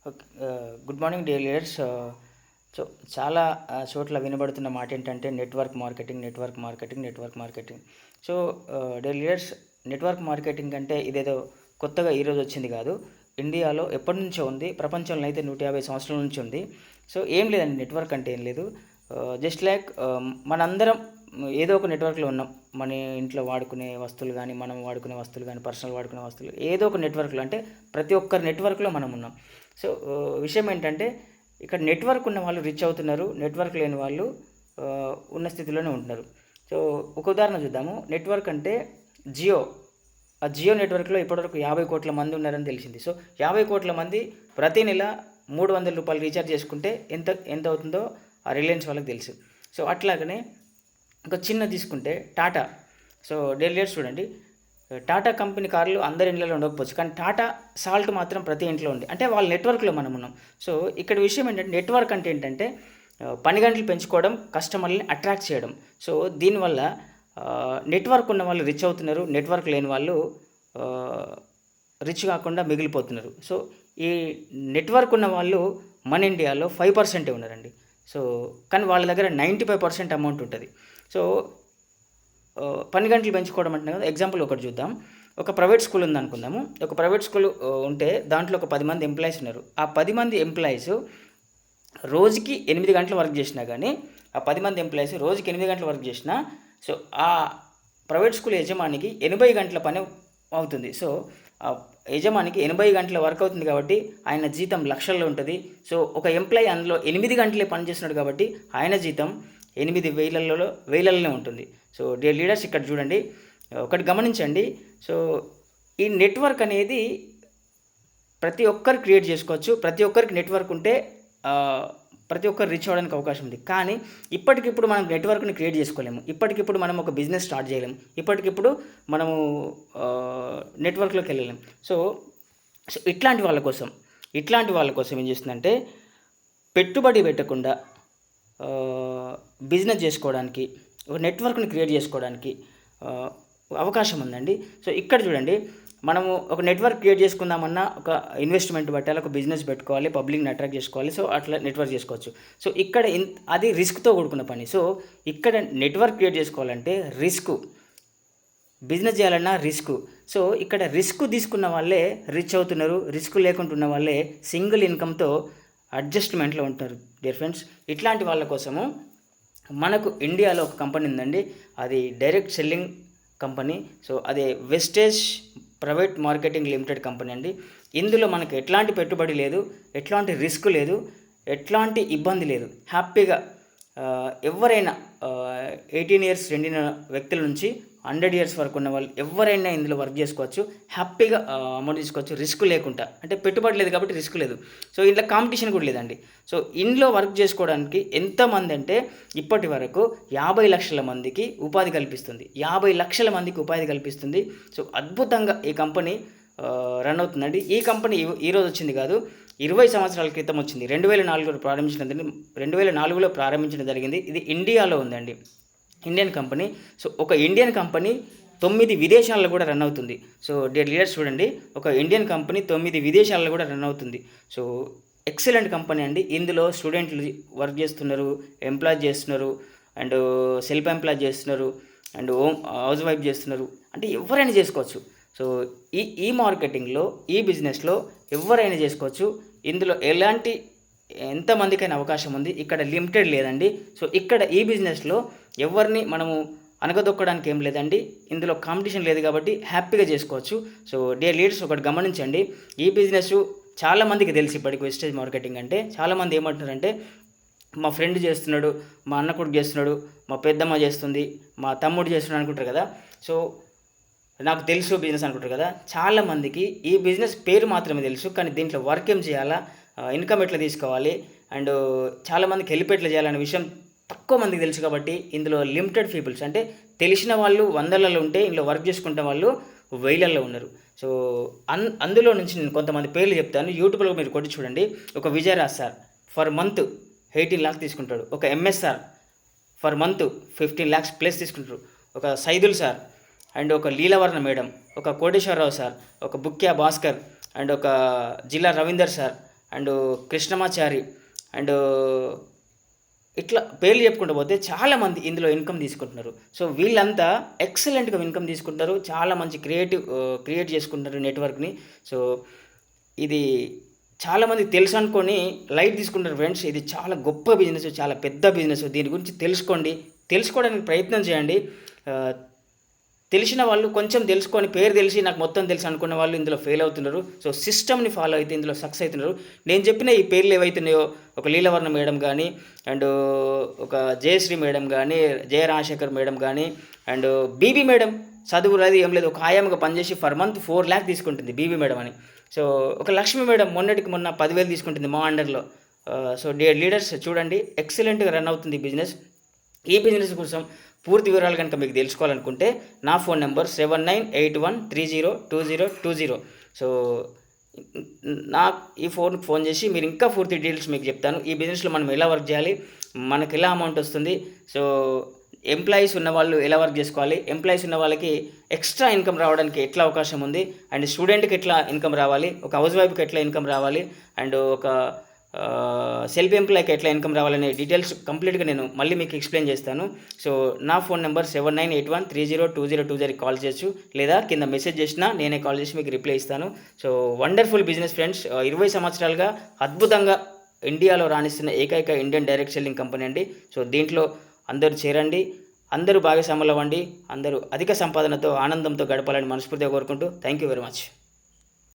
Okay. Good morning dear leaders. So చాలా చోట్ల వినబడుతున్న మాట ఏంటంటే network marketing, network marketing, network marketing. So dear leaders, network marketing అంటే ఇదేదో కొత్తగా ఈరోజు వచ్చింది కాదు. ఇండియాలో ఎప్పటి నుంచో ఉంది, ప్రపంచంలో అయితే 150 సంవత్సరాల నుంచి ఉంది. సో ఏం లేదండి, నెట్వర్క్ అంటే ఏం లేదు. జస్ట్ లైక్ మనందరం ఏదో ఒక నెట్వర్క్లో ఉన్నాం. మన ఇంట్లో వాడుకునే వస్తువులు కానీ, మనం వాడుకునే వస్తువులు కానీ, పర్సనల్ వాడుకునే వస్తువులు ఏదో ఒక నెట్వర్క్లో, అంటే ప్రతి ఒక్కరి నెట్వర్క్లో మనం ఉన్నాం. సో విషయం ఏంటంటే ఇక్కడ నెట్వర్క్ ఉన్న వాళ్ళు రిచ్ అవుతున్నారు, నెట్వర్క్ లేని వాళ్ళు ఉన్న స్థితిలోనే ఉంటున్నారు. సో ఒక ఉదాహరణ చూద్దాము. నెట్వర్క్ అంటే జియో. ఆ జియో నెట్వర్క్లో ఇప్పటివరకు 50 కోట్ల మంది ఉన్నారని తెలిసింది. సో 50 కోట్ల మంది ప్రతి నెల 300 రూపాయలు రీఛార్జ్ చేసుకుంటే ఎంత ఎంత అవుతుందో ఆ రిలయన్స్ వాళ్ళకి తెలుసు. సో అట్లాగనే ఒక చిన్న తీసుకుంటే టాటా. సో డైలీ చూడండి, టాటా కంపెనీ కార్లు అందరి ఇంట్లో ఉండకపోవచ్చు, కానీ టాటా సాల్ట్ మాత్రం ప్రతి ఇంట్లో ఉంది. అంటే వాళ్ళ నెట్వర్క్లో మనం ఉన్నాం. సో ఇక్కడ విషయం ఏంటంటే నెట్వర్క్ అంటే ఏంటంటే పని గంటలు పెంచుకోవడం, కస్టమర్ని అట్రాక్ట్ చేయడం. సో దీనివల్ల నెట్వర్క్ ఉన్న వాళ్ళు రిచ్ అవుతున్నారు, నెట్వర్క్ లేని వాళ్ళు రిచ్ కాకుండా మిగిలిపోతున్నారు. సో ఈ నెట్వర్క్ ఉన్న వాళ్ళు మన ఇండియాలో 5% ఉన్నారండి. సో కానీ వాళ్ళ దగ్గర 95% అమౌంట్ ఉంటుంది. సో పని గంటలు పెంచుకోవడం అంటే కదా, ఎగ్జాంపుల్ ఒకటి చూద్దాం. ఒక ప్రైవేట్ స్కూల్ ఉంది అనుకుందాము. ఒక ప్రైవేట్ స్కూల్ ఉంటే దాంట్లో ఒక 10 మంది ఎంప్లాయీస్ ఉన్నారు. ఆ 10 మంది ఎంప్లాయీస్ రోజుకి 8 గంటలు వర్క్ చేసినా కానీ, ఆ 10 మంది ఎంప్లాయీస్ రోజుకి 8 గంటలు వర్క్ చేసినా, సో ఆ ప్రైవేట్ స్కూల్ యజమానికి 80 గంటల పని అవుతుంది. సో ఆ యజమానికి 80 గంటల వర్క్ అవుతుంది కాబట్టి ఆయన జీతం లక్షల్లో ఉంటుంది. సో ఒక ఎంప్లాయీ అందులో 8 గంటలే పని చేస్తున్నాడు కాబట్టి ఆయన జీతం 8,000 ఉంటుంది. సో డియర్ లీడర్స్, ఇక్కడ చూడండి, ఒకటి గమనించండి. సో ఈ నెట్వర్క్ అనేది ప్రతి ఒక్కరు క్రియేట్ చేసుకోవచ్చు. ప్రతి ఒక్కరికి నెట్వర్క్ ఉంటే ప్రతి ఒక్కరు రీచ్ అవ్వడానికి అవకాశం ఉంది. కానీ ఇప్పటికిప్పుడు మనం నెట్వర్క్ని క్రియేట్ చేసుకోలేము. ఇప్పటికిప్పుడు మనం ఒక బిజినెస్ స్టార్ట్ చేయలేము. ఇప్పటికిప్పుడు మనము నెట్వర్క్లోకి వెళ్ళలేము. సో సో ఇట్లాంటి వాళ్ళ కోసం ఏం చేస్తుందంటే, పెట్టుబడి పెట్టకుండా బిజినెస్ చేసుకోవడానికి, ఒక నెట్వర్క్ని క్రియేట్ చేసుకోవడానికి అవకాశం ఉందండి. సో ఇక్కడ చూడండి, మనము ఒక నెట్వర్క్ క్రియేట్ చేసుకుందామన్నా ఒక ఇన్వెస్ట్మెంట్ పెట్టాలి, ఒక బిజినెస్ పెట్టుకోవాలి, పబ్లిక్ని అట్రాక్ట్ చేసుకోవాలి. సో అట్లా నెట్వర్క్ చేసుకోవచ్చు. సో ఇక్కడ అది రిస్క్తో కూడుకున్న పని. సో ఇక్కడ నెట్వర్క్ క్రియేట్ చేసుకోవాలంటే రిస్క్, బిజినెస్ చేయాలన్నా రిస్క్. సో ఇక్కడ రిస్క్ తీసుకున్న వాళ్ళే రిచ్ అవుతున్నారు, రిస్క్ లేకుంటున్న వాళ్ళే సింగిల్ ఇన్కమ్తో అడ్జస్ట్మెంట్లో ఉంటారు. డియర్ ఫ్రెండ్స్, ఇట్లాంటి వాళ్ళ కోసము మనకు ఇండియాలో ఒక కంపెనీ ఉందండి. అది డైరెక్ట్ సెల్లింగ్ కంపెనీ. సో అదే Vestige private marketing limited company అండి. ఇందులో మనకు ఎట్లాంటి పెట్టుబడి లేదు, ఎట్లాంటి రిస్క్ లేదు, ఎట్లాంటి ఇబ్బంది లేదు. హ్యాపీగా ఎవరైనా 18 ఇయర్స్ నిండిన వ్యక్తుల నుంచి 100 ఇయర్స్ వరకు ఉన్న వాళ్ళు ఎవరైనా ఇందులో వర్క్ చేసుకోవచ్చు. హ్యాపీగా అమౌంట్ తీసుకోవచ్చు రిస్క్ లేకుండా. అంటే పెట్టుబడి లేదు కాబట్టి రిస్క్ లేదు. సో ఇంట్లో కాంపిటీషన్ కూడా లేదండి. సో ఇందులో వర్క్ చేసుకోవడానికి ఎంతమంది అంటే ఇప్పటి వరకు 50 లక్షల మందికి ఉపాధి కల్పిస్తుంది. 50 లక్షల మందికి ఉపాధి కల్పిస్తుంది. సో అద్భుతంగా ఈ కంపెనీ రన్ అవుతుందండి. ఈ కంపెనీ ఈరోజు వచ్చింది కాదు, 20 సంవత్సరాల క్రితం వచ్చింది. 2004లో ప్రారంభించడం జరిగింది. ఇది ఇండియాలో ఉందండి, ఇండియన్ కంపెనీ. సో ఒక ఇండియన్ కంపెనీ 9 విదేశాల్లో కూడా రన్ అవుతుంది. సో డియర్ లీడర్స్ చూడండి, ఒక ఇండియన్ కంపెనీ 9 విదేశాల్లో కూడా రన్ అవుతుంది. సో ఎక్సలెంట్ కంపెనీ అండి. ఇందులో స్టూడెంట్లు వర్క్ చేస్తున్నారు, ఎంప్లాయ్ చేస్తున్నారు, అండ్ సెల్ఫ్ ఎంప్లాయ్ చేస్తున్నారు, అండ్ హౌస్ వైఫ్ చేస్తున్నారు. అంటే ఎవరైనా చేసుకోవచ్చు. సో ఈ మార్కెటింగ్లో, ఈ బిజినెస్లో ఎవరైనా చేసుకోవచ్చు. ఇందులో ఎంతమందికైనా అవకాశం ఉంది. ఇక్కడ లిమిటెడ్ లేదండి. సో ఇక్కడ ఈ బిజినెస్లో ఎవరిని మనము అనగదొక్కడానికి ఏం లేదండి. ఇందులో కాంపిటీషన్ లేదు కాబట్టి హ్యాపీగా చేసుకోవచ్చు. సో డియర్ లీడర్స్, ఒకటి గమనించండి, ఈ బిజినెస్ చాలామందికి తెలిసి ఇప్పటికి వెస్టేజ్ మార్కెటింగ్ అంటే. చాలామంది ఏమంటున్నారంటే, మా ఫ్రెండ్ చేస్తున్నాడు, మా అన్న కొడుకు చేస్తున్నాడు, మా పెద్దమ్మ చేస్తుంది, మా తమ్ముడు చేస్తున్నాడు అనుకుంటారు కదా. సో నాకు తెలుసు బిజినెస్ అనుకుంటారు కదా. చాలామందికి ఈ బిజినెస్ పేరు మాత్రమే తెలుసు, కానీ దీంట్లో వర్క్ ఏం చేయాలా, ఇన్కమ్ ఎట్లా తీసుకోవాలి, అండ్ చాలామందికి హెల్ప్ ఎట్లా చేయాలనే విషయం తక్కువ మందికి తెలుసు. కాబట్టి ఇందులో లిమిటెడ్ పీపుల్స్, అంటే తెలిసిన వాళ్ళు 100లలో ఉంటే ఇందులో వర్క్ చేసుకుంటే వాళ్ళు 1000లలో ఉన్నారు. సో అందులో నుంచి నేను కొంతమంది పేర్లు చెప్తాను. యూట్యూబ్లో మీరు కొట్టి చూడండి. ఒక Vijayaraj sir for month 18 lakhs తీసుకుంటాడు. ఒక MSR for month 15 lakhs plus తీసుకుంటారు. ఒక సైదుల్ సార్, అండ్ ఒక లీలవర్ణ మేడం, ఒక కోటేశ్వరరావు సార్, ఒక బుక్యా భాస్కర్, అండ్ ఒక జిల్లా Ravinder sir, and Krishnamachari and ఇట్లా పేర్లు చెప్పుకుంటూ పోతే చాలామంది ఇందులో ఇన్కమ్ తీసుకుంటున్నారు. సో వీళ్ళంతా ఎక్సలెంట్గా ఇన్కమ్ తీసుకుంటారు, చాలా మంచి క్రియేట్ చేసుకుంటారు నెట్వర్క్ని. సో ఇది చాలామంది తెలుసు అనుకొని లైట్ తీసుకుంటారు ఫ్రెండ్స్. ఇది చాలా గొప్ప బిజినెస్, చాలా పెద్ద బిజినెస్. దీని గురించి తెలుసుకోవడానికి ప్రయత్నం చేయండి. తెలిసిన వాళ్ళు కొంచెం తెలుసుకొని పేరు తెలిసి నాకు మొత్తం తెలుసు అనుకున్న వాళ్ళు ఇందులో ఫెయిల్ అవుతున్నారు. సో సిస్టమ్ని ఫాలో అయితే ఇందులో సక్సెస్ అవుతున్నారు. నేను చెప్పిన ఈ పేర్లు ఏవైతున్నాయో, ఒక లీలవర్ణ మేడం కానీ, అండ్ ఒక జయశ్రీ మేడం కానీ, జయ రాజశేఖర్ మేడం కానీ, అండ్ బీబీ మేడం చదువు రాదు ఏం లేదు, ఒక ఆయామగా పనిచేసి ఫర్ మంత్ 4 lakhs తీసుకుంటుంది బీబీ మేడం అని. సో ఒక లక్ష్మి మేడం మొన్న 10,000 తీసుకుంటుంది మా అండర్లో. సో లీడర్స్ చూడండి, ఎక్సలెంట్గా రన్ అవుతుంది ఈ బిజినెస్. ఈ బిజినెస్ కోసం పూర్తి వివరాలు కనుక మీకు తెలుసుకోవాలనుకుంటే నా ఫోన్ నెంబర్ 7981302020. సో ఈ ఫోన్ చేసి మీరు ఇంకా పూర్తి డీటెయిల్స్ మీకు చెప్తాను. ఈ బిజినెస్లో మనం ఎలా వర్క్ చేయాలి, మనకు ఎలా అమౌంట్ వస్తుంది, సో ఎంప్లాయీస్ ఉన్న వాళ్ళు ఎలా వర్క్ చేసుకోవాలి, ఎంప్లాయీస్ ఉన్న వాళ్ళకి ఎక్స్ట్రా ఇన్కమ్ రావడానికి ఎట్లా అవకాశం ఉంది, అండ్ స్టూడెంట్కి ఎట్లా ఇన్కమ్ రావాలి, ఒక హౌస్ వైఫ్కి ఎట్లా ఇన్కమ్ రావాలి, అండ్ ఒక సెల్ఫ్ ఎంప్లాయ్కి ఎట్లా ఇన్కమ్ రావాలనే డీటెయిల్స్ కంప్లీట్గా నేను మళ్ళీ మీకు ఎక్స్ప్లెయిన్ చేస్తాను. సో నా ఫోన్ నెంబర్ 7981302020 కాల్ చేయొచ్చు, లేదా కింద మెసేజ్ చేసినా నేనే కాల్ చేసి మీకు రిప్లై ఇస్తాను. So wonderful business friends. 20 సంవత్సరాలుగా అద్భుతంగా ఇండియాలో రాణిస్తున్న ఏకైక ఇండియన్ డైరెక్ట్ సెల్లింగ్ కంపెనీ అండి. సో దీంట్లో అందరూ చేరండి, అందరూ భాగస్వాములు అవ్వండి, అందరూ అధిక సంపాదనతో ఆనందంతో గడపాలని మనస్ఫూర్తిగా కోరుకుంటూ థ్యాంక్ యూ వెరీ మచ్.